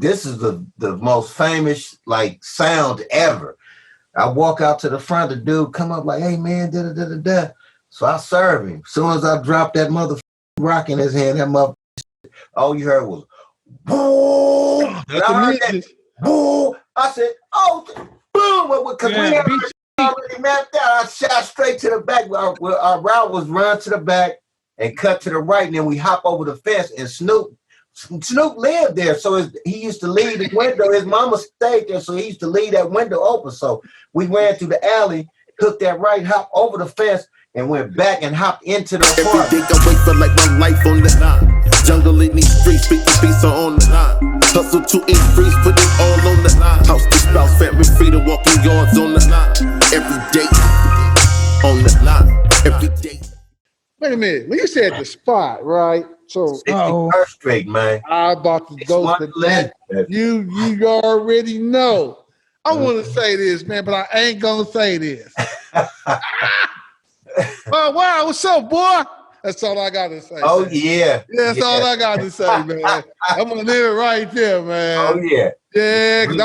the most famous like sound ever. I walk out to the front, the dude come up like, hey man, da da da da da. So I serve him. As soon as I dropped that mother rock in his hand, that mother, all you heard was boom. That's the music. Boom. I said, oh, boom, because we had already mapped out. I shot straight to the back. Our route was run to the back and cut to the right, and then we hop over the fence. And Snoop lived there, so he used to leave the window. His mama stayed there, so he used to leave that window open. So we ran through the alley, took that right, hop over the fence, and went back and hopped into the park. Every day I wait for like my life on the line. Jungle in these streets, 50 beats are on the line. Hustle to increase, put it all on the line. House to spouse, family freedom, walking yards on the line. Every day on the line. Every day. Wait a minute. When you said the spot, right? So 61st Street, man. I about to go to that. You already know. I want to say this, man, but I ain't gonna say this. Oh, wow, what's up, boy? That's all I got to say. Oh, man. yeah. That's all I got to say, man. I'm going to live it right there, man. Oh, yeah. Yeah, because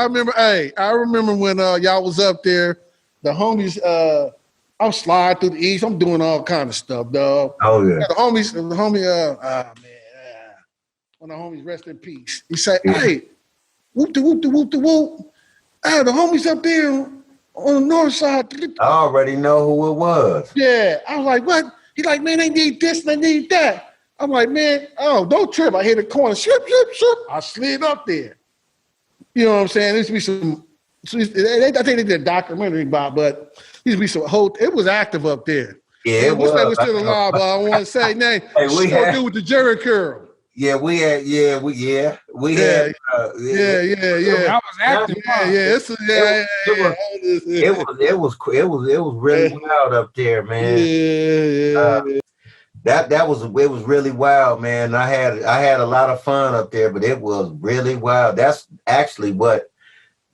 I remember when y'all was up there, the homies, I'm sliding through the East. I'm doing all kind of stuff, dog. Oh, yeah. The homie, when the homies rest in peace. He said, hey, whoop de whoop de whoop de whoop. Hey, the homies up there on the north side. I already know who it was. Yeah. I was like, what? He's like, man, they need this and they need that. I'm like, man, oh, don't trip. I hit the corner. Shoop. I slid up there. You know what I'm saying? There used to be some, I think they did a documentary about, but there used to be some whole, it was active up there. Yeah, it was. They was still alive, but I don't want to say name. Hey, we had do with the Jerry curl. Yeah, we had. Yeah. I was active. It was really wild up there, man. It was really wild, man. I had a lot of fun up there, but it was really wild. That's actually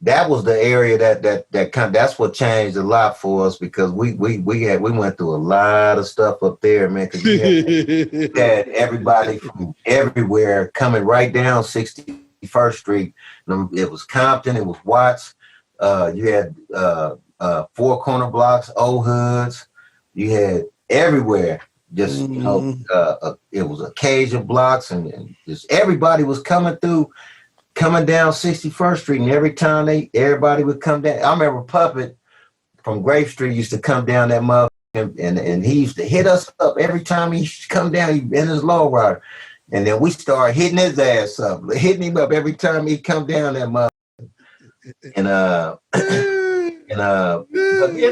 that was the area that's what changed a lot for us, because we went through a lot of stuff up there, man. Because you had everybody from everywhere coming right down 61st Street. It was Compton, it was Watts. You had Four Corner Blocks, Old Hoods. You had everywhere. Just it was Occasion Blocks, and just everybody was coming down 61st Street, and every time everybody would come down. I remember Puppet from Grape Street used to come down that mother, and he used to hit us up every time he used to come down in his lowrider, and then we started hitting his ass up, hitting him up every time he come down that mother. And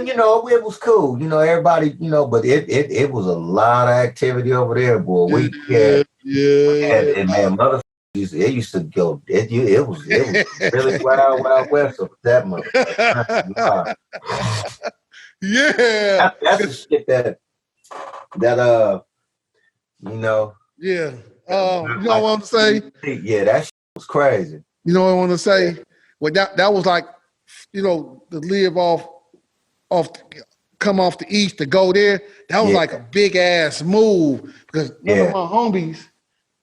you know, it was cool. You know, everybody, but it was a lot of activity over there, boy. We had and man, mother. It used to go. It was really wild west of that mother. Yeah, that's the shit that you know. Yeah. You know what I want to say? Yeah, that shit was crazy. You know what I want to say? Well, that was like, to live come off the East to go there. That was like a big ass move, because none of my homies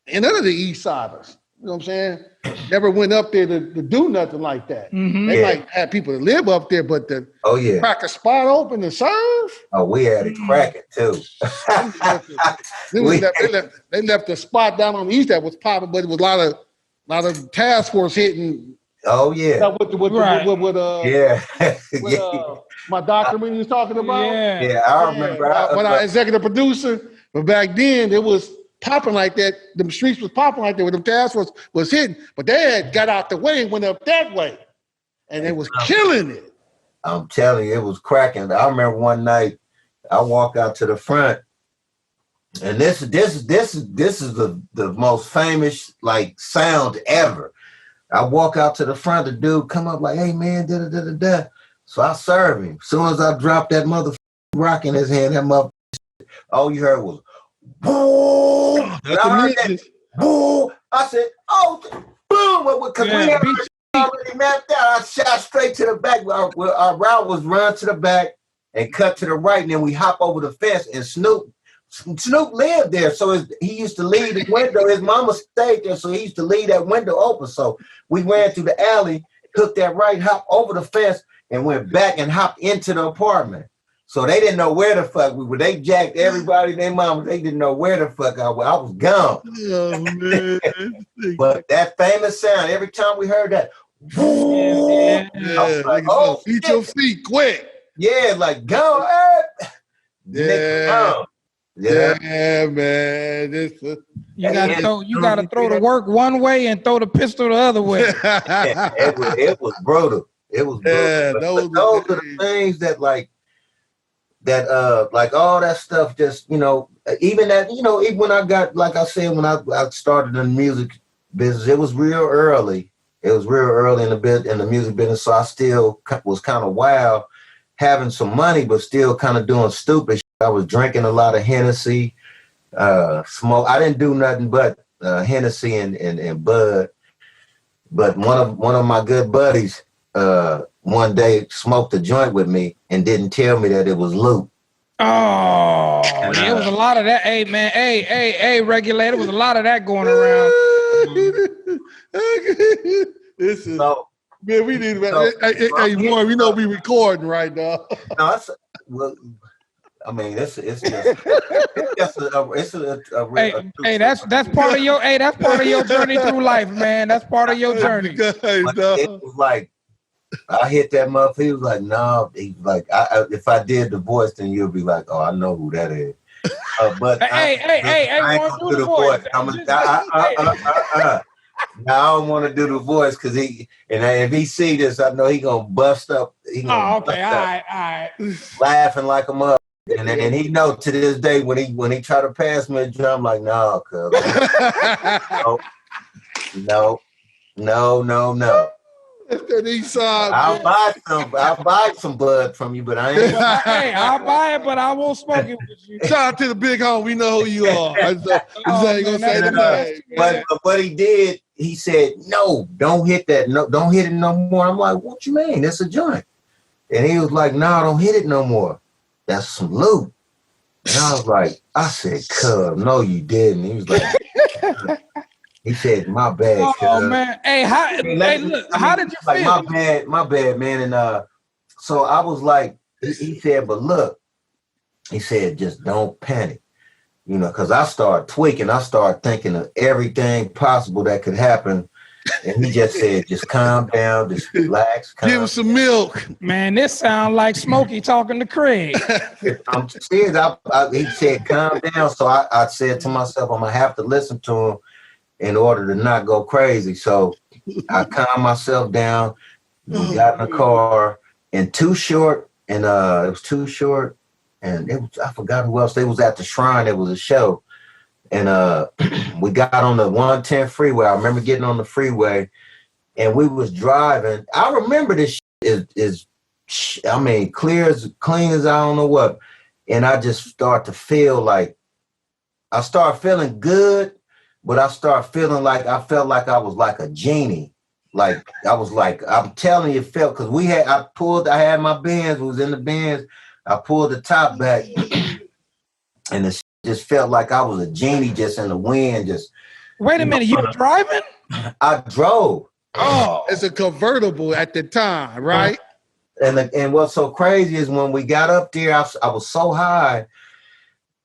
and none of the East Siders, you know what I'm saying, never went up there to do nothing like that. Mm-hmm. They might have people that live up there, but crack a spot open and serve. Oh, we had it cracking too. They left the spot down on the East that was popping, but it was a lot of task force hitting. Oh yeah. My documentary was talking about. Yeah, I remember. When I executive producer, but back then it was popping like that. The streets was popping like that when the task force was hitting, but they had got out the way and went up that way, and it was killing it. I'm telling you, it was cracking. I remember one night I walk out to the front, and this is the most famous like sound ever. I walk out to the front, the dude come up like, hey man, da da da da da. So I serve him. As soon as I dropped that mother rock in his hand, that mother, all you heard was boom. That's the music. Boom. I said, oh, boom, because we had already mapped out. I shot straight to the back. Our route was run to the back and cut to the right, and then we hop over the fence, and Snoop Snoop lived there, so he used to leave the window. His mama stayed there, so he used to leave that window open. So we ran through the alley, took that right, hop over the fence, and went back and hopped into the apartment. So they didn't know where the fuck we were. They jacked everybody, their mama. They didn't know where the fuck I was. I was gone. Oh, man. But that famous sound, every time we heard that, Yeah, I was like, oh, beat your feet quick. Yeah, like go. Yeah. Yeah, man. You gotta throw the work one way and throw the pistol the other way. It was brutal. It was brutal. Yeah, those are the things that like all that stuff. Just even that even when I got, like I said, when I started in the music business, it was real early. It was real early in the music business, so I still was kind of wild, having some money, but still kind of doing stupid shit. I was drinking a lot of Hennessy, smoke. I didn't do nothing but Hennessy and Bud. But one of my good buddies one day smoked a joint with me and didn't tell me that it was loot. Oh, there was a lot of that. Hey, man. Hey, regulator. There was a lot of that going around. This is, man, we need to, hey, boy, we know we recording right now. No, I mean, it's just a that's part of your that's part of your journey through life, man. That's part of your journey. It was like I hit that motherfucker. He was like, no. He was like, if I did the voice, then you'll be like, oh, I know who that is. But I ain't gonna do the voice. I don't want to do the voice because if he see this, I know he gonna bust up. All right. Laughing like a mother. And he know to this day when he try to pass me a drum, I'm like, no, cuz. No. I'll buy some bud from you, but I ain't. Hey, I'll buy it, but I won't smoke it with you. Shout out to the big home. We know who you are. I ain't gonna say the name. But what he did, he said, no, don't hit that. No, don't hit it no more. I'm like, what you mean? That's a joint. And he was like, no, don't hit it no more. That's some loot. And I was like, I said, cuz, no, you didn't. He was like, he said, my bad, cuz. Oh, man. Hey, how did you feel? My bad, man. And so I was like, he said, but look, he said, just don't panic. Because I started tweaking. I started thinking of everything possible that could happen. And he just said, just calm down, just relax. Give him some milk. Man, this sounds like Smokey talking to Craig. I'm serious. He said, calm down. So I said to myself, I'm going to have to listen to him in order to not go crazy. So I calmed myself down. We got in the car, and Too Short, and it was Too Short, and I forgot who else. They was at the Shrine. It was a show. And we got on the 110 freeway. I remember getting on the freeway, and we was driving. I remember this is clean as I don't know what. And I just start to feel like, I start feeling good, but I start feeling like I felt like I was like a genie. Like I was like, I'm telling you, it felt, because I had my Benz, was in the Benz. I pulled the top back, and the just felt like I was a genie just in the wind. Just wait a minute, you were driving? I drove. Oh, it's a convertible at the time, right? And what's so crazy is when we got up there, I was so high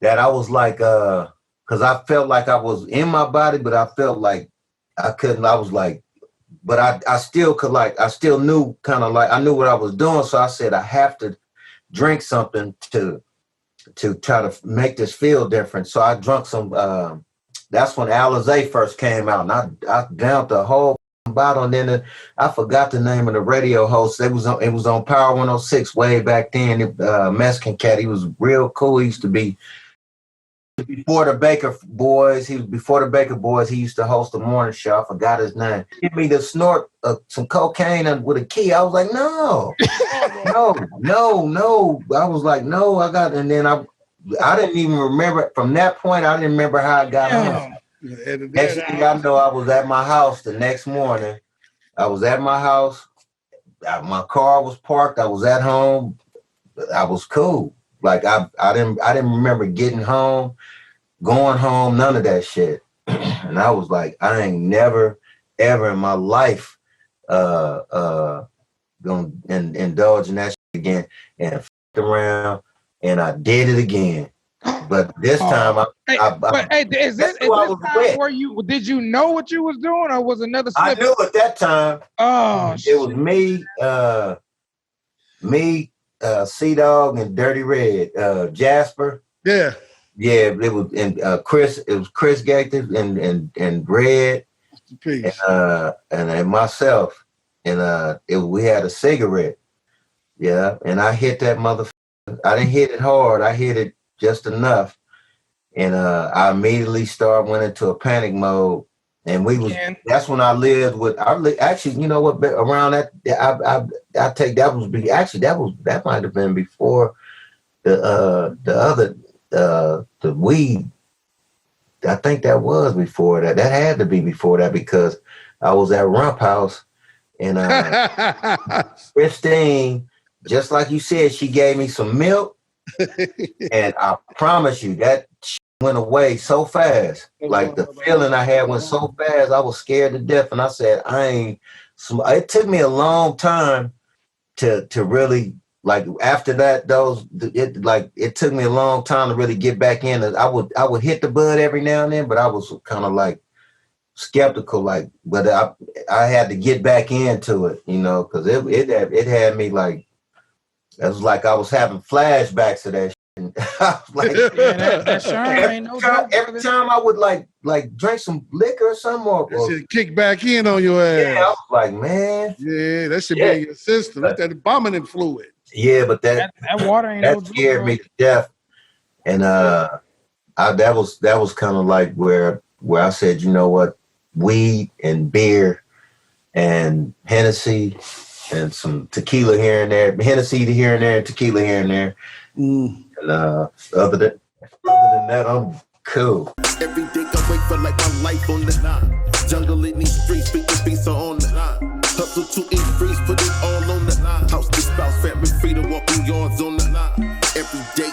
that I was like, because I felt like I was in my body, but I felt like I couldn't. I was like, but I still could, like, I still knew kind of like I knew what I was doing. So I said I have to drink something to try to make this feel different. So I drunk some, that's when Alizé first came out, and I downed the whole bottle, and then I forgot the name of the radio host. It was on Power 106 way back then. Mexican cat, he was real cool. He used to be before the Baker Boys. He used to host a morning show. I forgot his name. He gave me to snort some cocaine with a key. I was like, no. I was like, no, and then I didn't even remember. From that point, I didn't remember how I got home. Next thing I know, I was at my house the next morning. I was at my house. My car was parked. I was at home. I was cool. Like I didn't remember getting home, going home, none of that shit. And I was like, I ain't never ever in my life gonna indulge in that shit again, and f***ed around, and I did it again. But this time, is this time where did you know what you was doing, or was another slip? I knew at that time. Oh, it was me, Sea Dog, and Dirty Red, Jasper. Yeah, it was, and Chris. It was Chris Gator and Red, and myself, and we had a cigarette. Yeah, and I hit that motherfucker. I didn't hit it hard. I hit it just enough, and I immediately went into a panic mode. And that's when I lived with. Actually, you know what? Around that, I take that was that might have been before the weed. I think that was before that. That had to be before that, because I was at Rump House, and Christine, just like you said, she gave me some milk, and I promise you that went away so fast. Like the feeling I had went so fast, I was scared to death, and I said, it took me a long time to really, like, after that, it took me a long time to really get back in. I would hit the bud every now and then, but I was kind of like skeptical, like, but I had to get back into it, you know, because it had me like, it was like I was having flashbacks of that shit. I was like, every time I would like drink some liquor or something, or kick back in on your ass. Yeah, I was like, man. Yeah, that should be in your system. That's that vomiting fluid. Yeah, but that water ain't that scared me to death. And that was kind of like where I said, you know what, weed and beer and Hennessy and some tequila here and there, Hennessy here and there, and tequila here and there. And other than that, I'm cool. Every day I wait for like my life on the line. Jungle in these streets, speaking beats are on the line. Hustle to increase, put it all on the line. House to spouse, family, freedom, walking yards on the line. Every day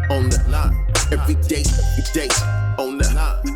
on the line. Every day on the line.